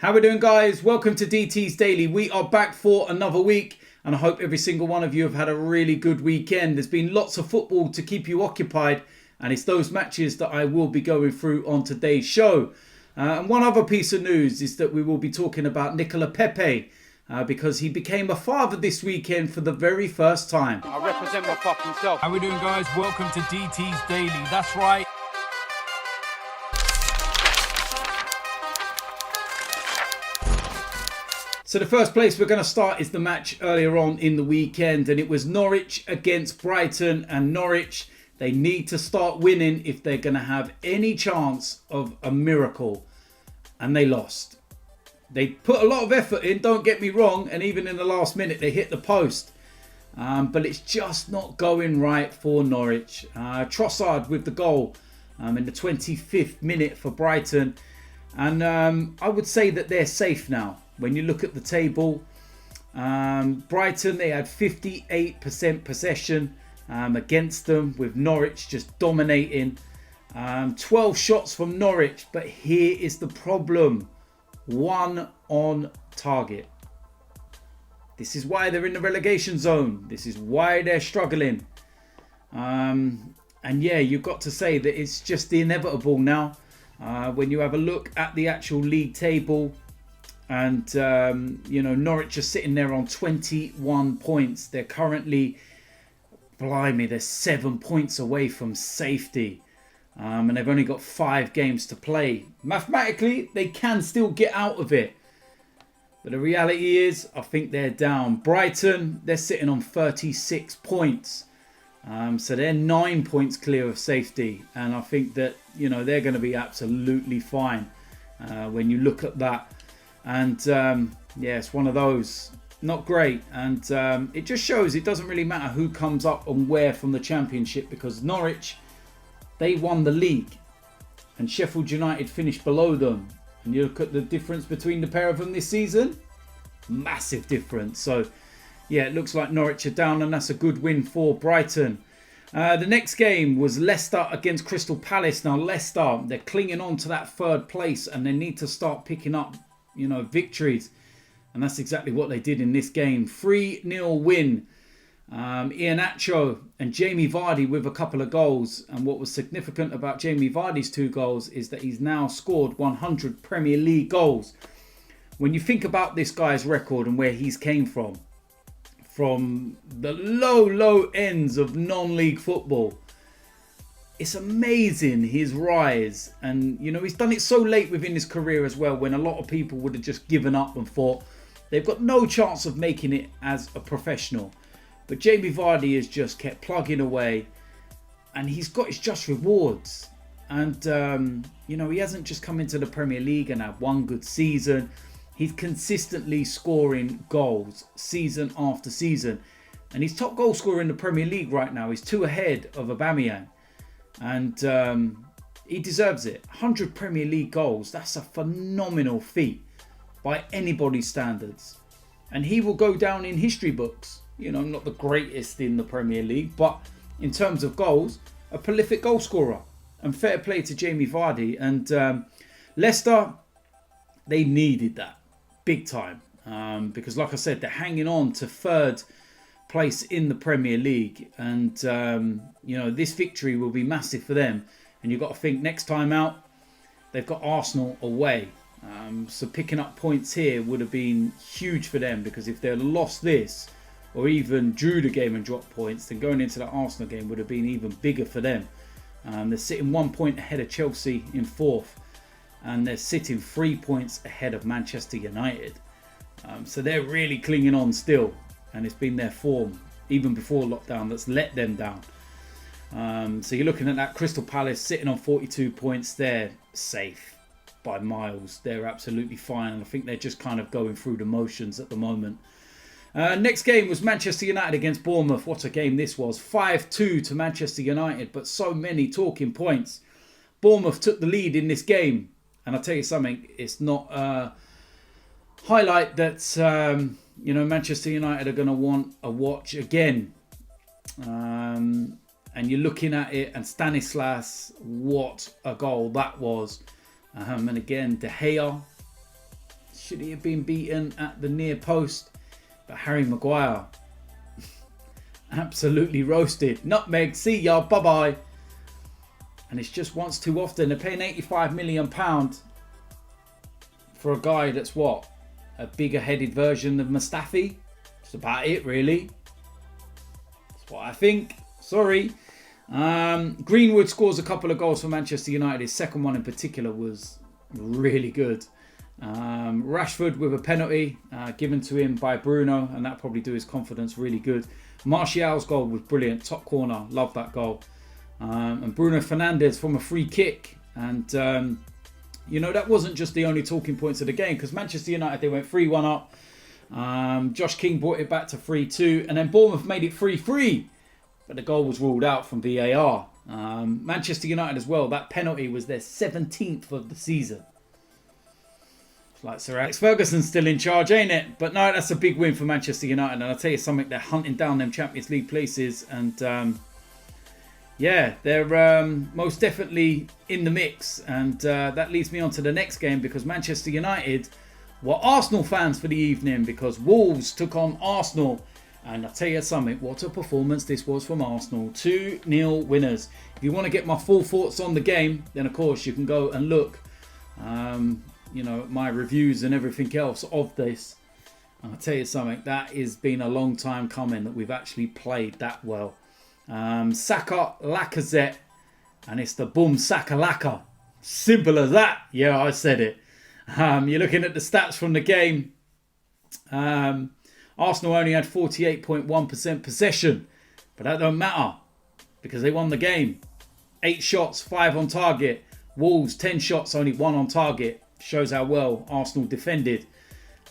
How we doing, guys? Welcome to DT's Daily. We are back for another week and I hope every single one of you have had a really good weekend. There's been lots of football to keep you occupied and it's those matches that I will be going through on today's show. And one other piece of news is that we will be talking about Nicolas Pepe because he became a father this weekend for the very first time. I represent my fucking self. How we doing, guys? Welcome to DT's Daily. That's right. So the first place we're going to start is the match earlier on in the weekend, and it was Norwich against Brighton. And Norwich, they need to start winning if they're going to have any chance of a miracle. And they lost. They put a lot of effort in, don't get me wrong, and even in the last minute they hit the post. But it's just not going right for Norwich. Trossard with the goal in the 25th minute for Brighton. And I would say that they're safe now. When you look at the table, Brighton, they had 58% possession against them, with Norwich just dominating. 12 shots from Norwich, but here is the problem. One on target. This is why they're in the relegation zone. This is why they're struggling. And yeah, you've got to say that it's just the inevitable now. When you have a look at the actual league table, and Norwich are sitting there on 21 points. They're currently, blimey, they're 7 points away from safety. And they've only got 5 games to play. Mathematically, they can still get out of it. But the reality is, I think they're down. Brighton, they're sitting on 36 points. So they're 9 points clear of safety. And I think that, they're going to be absolutely fine when you look at that. And yeah, it's one of those. Not great. And it just shows it doesn't really matter who comes up and where from the Championship, because Norwich, they won the league and Sheffield United finished below them. And you look at the difference between the pair of them this season, massive difference. So yeah, it looks like Norwich are down, and that's a good win for Brighton. The next game was Leicester against Crystal Palace. Now Leicester, they're clinging on to that third place and they need to start picking up victories. And that's exactly what they did in this game. 3-0 win. Iheanacho and Jamie Vardy with a couple of goals. And what was significant about Jamie Vardy's 2 goals is that he's now scored 100 Premier League goals. When you think about this guy's record and where he's came from the low ends of non-league football, it's amazing his rise. And he's done it so late within his career as well, when a lot of people would have just given up and thought they've got no chance of making it as a professional. But Jamie Vardy has just kept plugging away and he's got his just rewards. And he hasn't just come into the Premier League and had one good season. He's consistently scoring goals season after season, and he's top goal scorer in the Premier League right now. He's 2 ahead of Aubameyang. And he deserves it. 100 Premier League goals. That's a phenomenal feat by anybody's standards. And he will go down in history books. Not the greatest in the Premier League, but in terms of goals, a prolific goal scorer. And fair play to Jamie Vardy. And Leicester, they needed that big time. Because like I said, they're hanging on to third place in the Premier League, and this victory will be massive for them. And you've got to think, next time out they've got Arsenal away, so picking up points here would have been huge for them, because if they'd lost this or even drew the game and dropped points, then going into that Arsenal game would have been even bigger for them. They're sitting 1 point ahead of Chelsea in 4th, and they're sitting 3 points ahead of Manchester United. So they're really clinging on still. And it's been their form, even before lockdown, that's let them down. So you're looking at that Crystal Palace sitting on 42 points. They're safe by miles. They're absolutely fine. And I think they're just kind of going through the motions at the moment. Next game was Manchester United against Bournemouth. What a game this was. 5-2 to Manchester United, but so many talking points. Bournemouth took the lead in this game. And I'll tell you something, it's not a highlight that Manchester United are going to want a watch again. And you're looking at it, and Stanislas, what a goal that was. And again, De Gea, Should he have been beaten at the near post? But Harry Maguire absolutely roasted. Nutmeg, see ya, bye-bye. And it's just once too often. They're paying £85 million for a guy that's what? A bigger headed version of Mustafi? That's about it, really. That's what I think. Sorry. Greenwood scores a couple of goals for Manchester United. His second one in particular was really good. Rashford with a penalty given to him by Bruno, and that probably do his confidence really good. Martial's goal was brilliant, top corner, love that goal. And Bruno Fernandes from a free kick, and that wasn't just the only talking points of the game, because Manchester United, they went 3-1 up. Josh King brought it back to 3-2, and then Bournemouth made it 3-3, but the goal was ruled out from VAR. Manchester United as well, that penalty was their 17th of the season. Like Sir Alex Ferguson's still in charge, ain't it? But no, that's a big win for Manchester United. And I'll tell you something, they're hunting down them Champions League places. And they're most definitely in the mix. And that leads me on to the next game, because Manchester United were Arsenal fans for the evening, because Wolves took on Arsenal. And I'll tell you something, what a performance this was from Arsenal. 2-0 winners. If you want to get my full thoughts on the game, then of course you can go and look my reviews and everything else of this. And I'll tell you something, that has been a long time coming that we've actually played that well. Saka, Lacazette, and it's the boom Saka Laka. Simple as that. Yeah, I said it. You're looking at the stats from the game. Arsenal only had 48.1% possession, but that don't matter because they won the game. 8 shots, 5 on target. Wolves, 10 shots, only 1 on target. Shows how well Arsenal defended.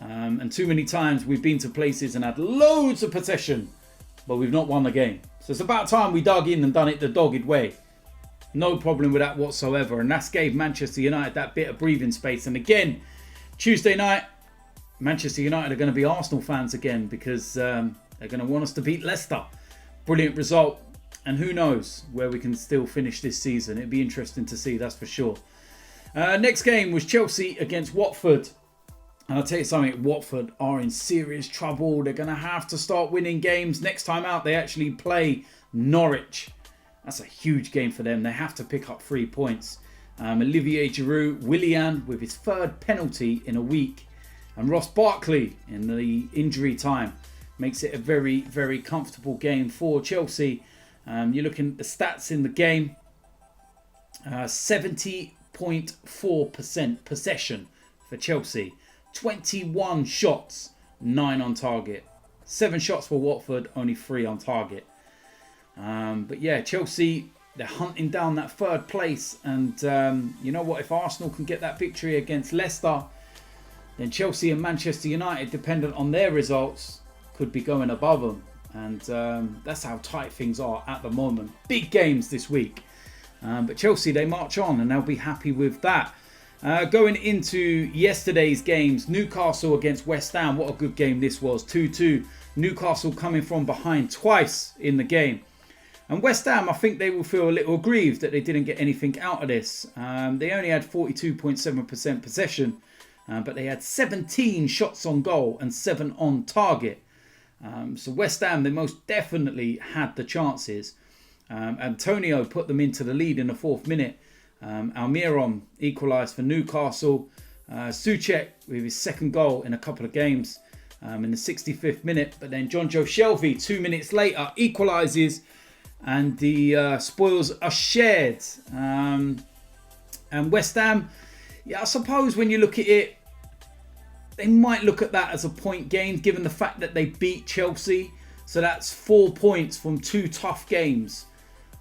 And too many times we've been to places and had loads of possession, but we've not won the game. So it's about time we dug in and done it the dogged way. No problem with that whatsoever. And that's gave Manchester United that bit of breathing space. And again, Tuesday night, Manchester United are going to be Arsenal fans again, because they're going to want us to beat Leicester. Brilliant result. And who knows where we can still finish this season. It'd be interesting to see, that's for sure. Next game was Chelsea against Watford. And I'll tell you something, Watford are in serious trouble. They're going to have to start winning games. Next time out, they actually play Norwich. That's a huge game for them. They have to pick up 3 points. Olivier Giroud, Willian with his 3rd penalty in a week. And Ross Barkley in the injury time. Makes it a very, very comfortable game for Chelsea. You're looking at the stats in the game. 70.4% possession for Chelsea. 21 shots, 9 on target. 7 shots for Watford, only 3 on target. But yeah, Chelsea, they're hunting down that 3rd place. And you know what? If Arsenal can get that victory against Leicester, then Chelsea and Manchester United, dependent on their results, could be going above them. And that's how tight things are at the moment. Big games this week. But Chelsea, they march on and they'll be happy with that. Going into yesterday's games, Newcastle against West Ham. What a good game this was. 2-2. Newcastle coming from behind twice in the game. And West Ham, I think they will feel a little aggrieved that they didn't get anything out of this. They only had 42.7% possession. But they had 17 shots on goal and 7 on target. So West Ham, they most definitely had the chances. Antonio put them into the lead in the 4th minute. Almiron equalised for Newcastle. Souček with his 2nd goal in a couple of games in the 65th minute. But then Jonjo Shelvey 2 minutes later equalises, and the spoils are shared. And West Ham, yeah, I suppose when you look at it, they might look at that as a point gain, given the fact that they beat Chelsea. So that's 4 points from 2 tough games.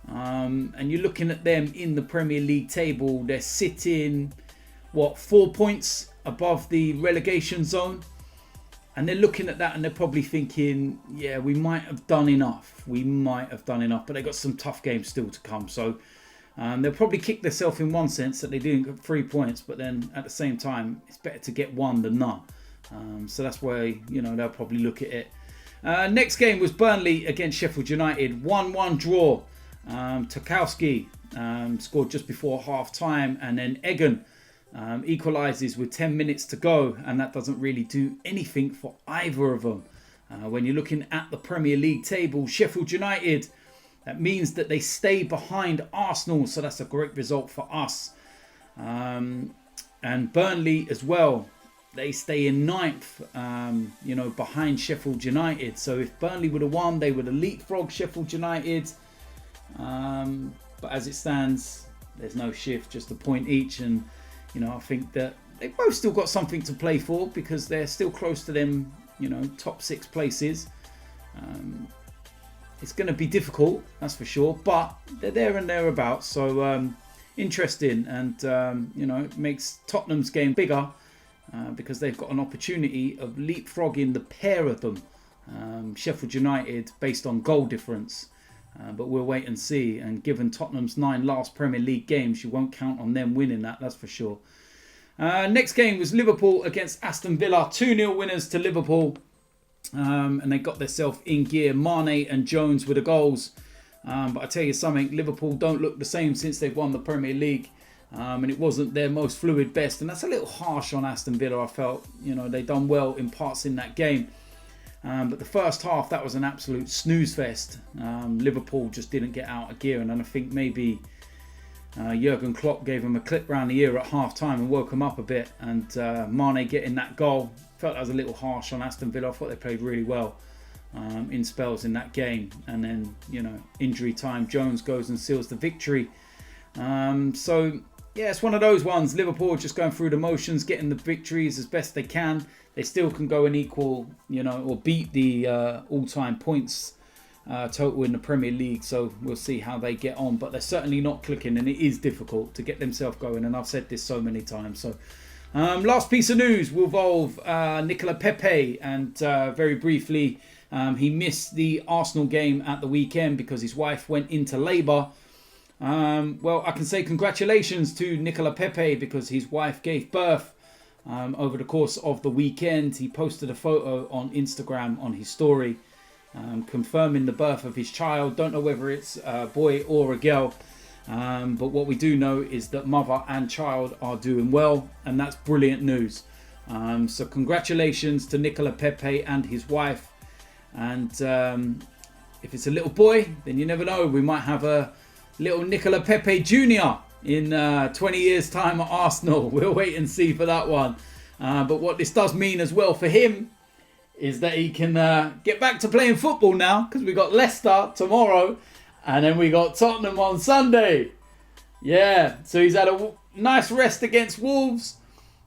And you're looking at them in the Premier League table. They're sitting, 4 points above the relegation zone. And they're looking at that and they're probably thinking, yeah, we might have done enough. But they've got some tough games still to come. So they'll probably kick themselves in one sense that they didn't get 3 points. But then at the same time, it's better to get 1 than none. So that's where, they'll probably look at it. Next game was Burnley against Sheffield United. 1-1 draw. Tarkowski scored just before half time, and then Egan Equalises with 10 minutes to go, and that doesn't really do anything for either of them. When you're looking at the Premier League table, Sheffield United, that means that they stay behind Arsenal, so that's a great result for us. And Burnley as well, they stay in 9th, behind Sheffield United. So if Burnley would have won, they would have leapfrogged Sheffield United. But as it stands, there's no shift, just a point each. And, I think that they've both still got something to play for because they're still close to them, top 6 places. It's going to be difficult, that's for sure, but they're there and thereabouts. So interesting, and it makes Tottenham's game bigger because they've got an opportunity of leapfrogging the pair of them, Sheffield United, based on goal difference. But we'll wait and see. And given Tottenham's 9 last Premier League games, you won't count on them winning that's for sure. Next game was Liverpool against Aston Villa. 2-0 winners to Liverpool. And they got themselves in gear. Mane and Jones were the goals. But I tell you something, Liverpool don't look the same since they've won the Premier League. And it wasn't their most fluid best. And that's a little harsh on Aston Villa, I felt. They done well in parts in that game. But the first half, that was an absolute snooze fest. Liverpool just didn't get out of gear. And I think maybe Jurgen Klopp gave them a clip round the ear at half time and woke them up a bit. And Mane getting that goal, felt that was a little harsh on Aston Villa. I thought they played really well in spells in that game. And then, injury time, Jones goes and seals the victory. So, yeah, it's one of those ones. Liverpool just going through the motions, getting the victories as best they can. They still can go and equal, or beat the all-time points total in the Premier League. So we'll see how they get on. But they're certainly not clicking, and it is difficult to get themselves going. And I've said this so many times. So last piece of news will involve Nicolas Pepe. And very briefly, he missed the Arsenal game at the weekend because his wife went into labour. Well, I can say congratulations to Nicolas Pepe because his wife gave birth over the course of the weekend. He posted a photo on Instagram on his story confirming the birth of his child. Don't know whether it's a boy or a girl, but what we do know is that mother and child are doing well, and that's brilliant news. So congratulations to Nicolas Pepe and his wife. And if it's a little boy, then you never know, we might have a little Nicolas Pepe Jr. in 20 years time at Arsenal. We'll wait and see for that one. But what this does mean as well for him is that he can get back to playing football now, because we got Leicester tomorrow and then we got Tottenham on Sunday. Yeah, so he's had a nice rest against Wolves,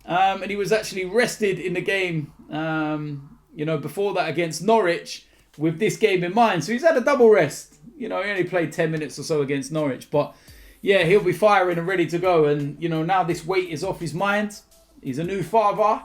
and he was actually rested in the game before that against Norwich with this game in mind. So he's had a double rest. He only played 10 minutes or so against Norwich, but yeah, he'll be firing and ready to go. And, now this weight is off his mind. He's a new father.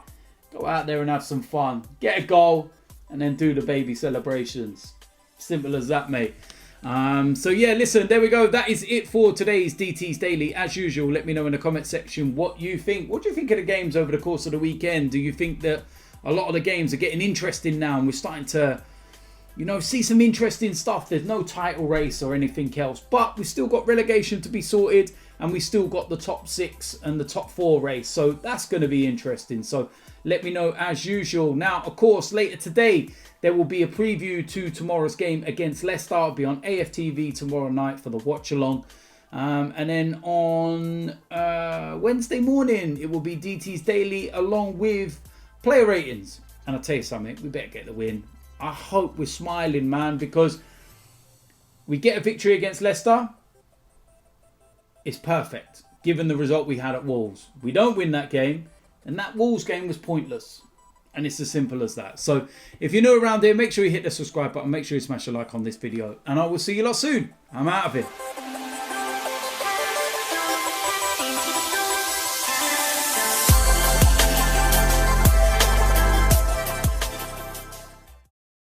Go out there and have some fun. Get a goal and then do the baby celebrations. Simple as that, mate. So yeah, listen, there we go. That is it for today's DT's Daily. As usual, let me know in the comment section what you think. What do you think of the games over the course of the weekend? Do you think that a lot of the games are getting interesting now and we're starting to see some interesting stuff? There's no title race or anything else, but we've still got relegation to be sorted and we still got the top 6 and the top 4 race. So that's going to be interesting. So let me know as usual. Now, of course, later today, there will be a preview to tomorrow's game against Leicester. I'll be on AFTV tomorrow night for the watch along. And then on Wednesday morning, it will be DT's Daily along with player ratings. And I'll tell you something, we better get the win. I hope we're smiling, man, because we get a victory against Leicester. It's perfect, given the result we had at Wolves. We don't win that game, and that Wolves game was pointless. And it's as simple as that. So if you're new around here, make sure you hit the subscribe button. Make sure you smash a like on this video. And I will see you lot soon. I'm out of here.